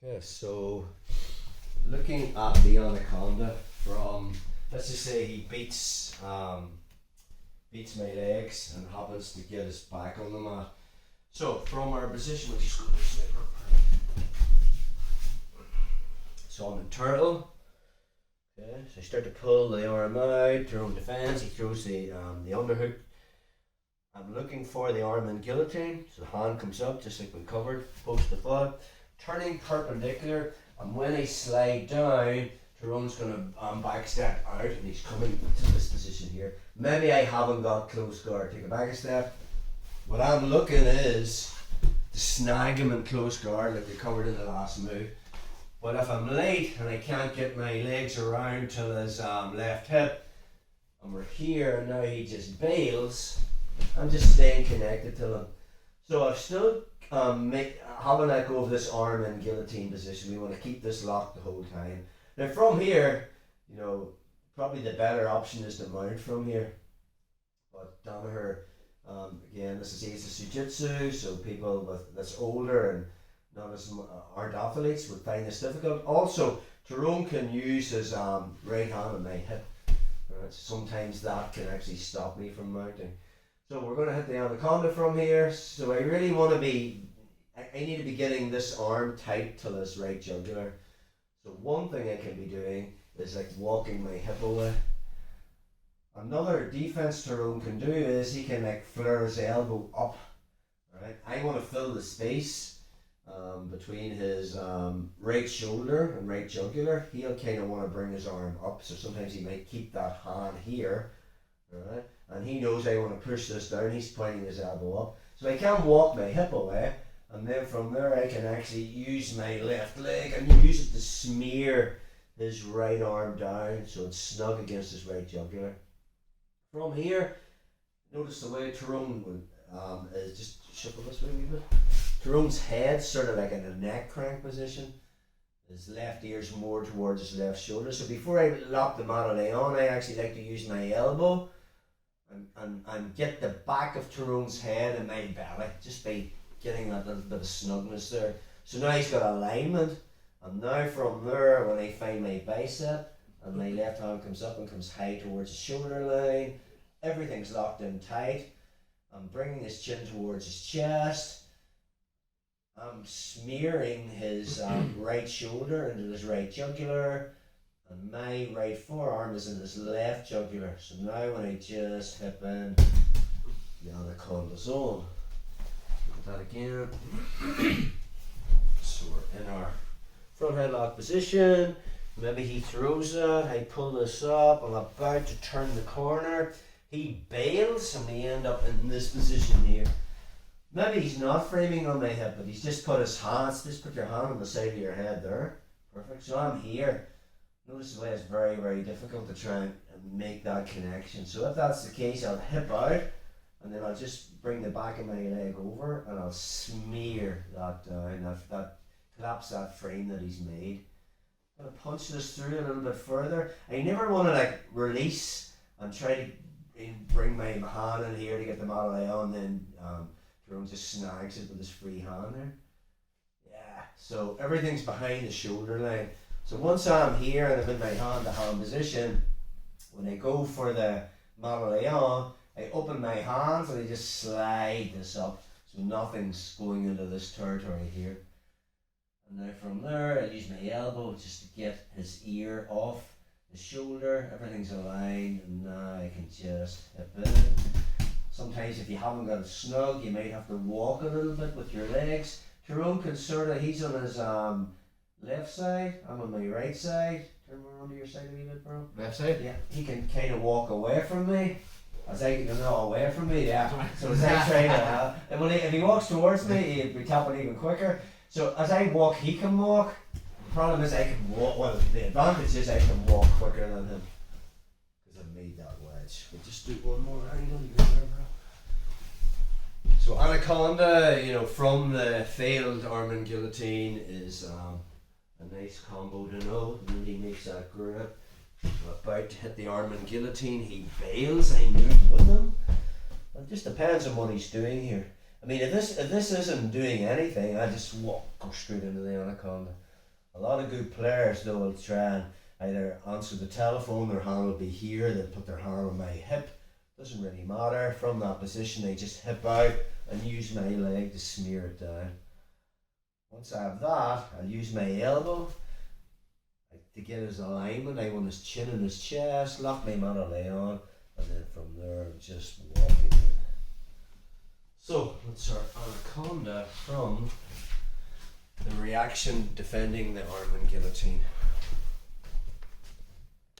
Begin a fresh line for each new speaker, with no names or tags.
Okay, so looking at the Anaconda from, let's just say he beats my legs and happens to get his back on the mat. So from our position, we'll just go this way. So I'm in turtle. Okay, so I start to pull the arm out, Tyrone defends, he throws the underhook. I'm looking for the arm in guillotine, so the hand comes up just like we covered, post the foot, turning perpendicular, and when I slide down, Tyrone's going to back step out and he's coming to this position here. Maybe I haven't got close guard, take a back step. What I'm looking is to snag him in close guard like we covered in the last move. But if I'm late and I can't get my legs around to his left hip, and we're here and now he just bails, I'm just staying connected to him. So I've still haven't let go of this arm in guillotine position. We want to keep this locked the whole time. Now from here, probably the better option is to mount from here. But Danaher, again, this is Ageless Jiu Jitsu, so people that's older and not as aren't athletes would find this difficult. Also, Tyrone can use his right hand on my hip. Right? Sometimes that can actually stop me from mounting. So we're going to hit the Anaconda from here. So I really want to I need to be getting this arm tight to this right jugular. So one thing I can be doing is like walking my hip away. Another defense Tyrone can do is he can like flare his elbow up. Right? I want to fill the space between his right shoulder and right jugular. He'll kind of want to bring his arm up, so sometimes he might keep that hand here, right? And he knows I want to push this down. He's pointing his elbow up, so I can walk my hip away, and then from there I can actually use my left leg and use it to smear his right arm down so it's snug against his right jugular. From here, notice the way Tyrone is just shuffle this way a wee bit. Tyrone's head's sort of like in a neck crank position. His left ear's more towards his left shoulder. So before I lock the mat on, I actually like to use my elbow and get the back of Tyrone's head and my belly, just by getting that little bit of snugness there. So now he's got alignment, and now from there, when I find my bicep and my left hand comes up and comes high towards the shoulder line, everything's locked in tight. I'm bringing his chin towards his chest. I'm smearing his right shoulder into his right jugular, and my right forearm is in his left jugular. So now when I just hip in the Anaconda zone, look at that again. So we're in our front headlock position. Maybe he throws it, I pull this up, I'm about to turn the corner. He bails and we end up in this position here. Maybe he's not framing on my hip, but he's just put his hands, just put your hand on the side of your head there. Perfect. So I'm here. Notice the way it's very, very difficult to try and make that connection. So if that's the case, I'll hip out and then I'll just bring the back of my leg over and I'll smear that down, that collapse that frame that he's made. I'm going to punch this through a little bit further. I never want to like release and try to bring my hand in here to get the model on, then Tyrone just snags it with his free hand there. Yeah, so everything's behind the shoulder line. So once I'm here and I'm in my hand-to-hand position, when I go for the Maraléon, I open my hands and I just slide this up. So nothing's going into this territory here. And now from there, I use my elbow just to get his ear off the shoulder. Everything's aligned, and now I can just hip in. Sometimes if you haven't got it snug, you might have to walk a little bit with your legs. Tyrone can he's on his left side, I'm on my right side. Turn around to your side a wee bit, bro.
Left side?
Yeah, he can kind of walk away from me. Away from me, yeah. So as I try to, if he walks towards me, he'll be tapping even quicker. So as I walk, he can walk. The problem is I can walk, well, the advantage is I can walk quicker than him. Because I've made that wedge. We'll just do one more angle, you go there, bro. So Anaconda, from the failed arm and guillotine is a nice combo to know. Really makes that grip. About to hit the arm and guillotine, he bails, I move with him. It just depends on what he's doing here. I mean, if this isn't doing anything, I just go straight into the Anaconda. A lot of good players though will try and either answer the telephone, their hand will be here, they'll put their hand on my hip. Doesn't really matter. From that position, they just hip out and use my leg to smear it down. Once I have that, I'll use my elbow to get his alignment. I want his chin in his chest, lock my man on, and then from there, I'm just walking. So, that's our Anaconda from the reaction defending the arm and guillotine.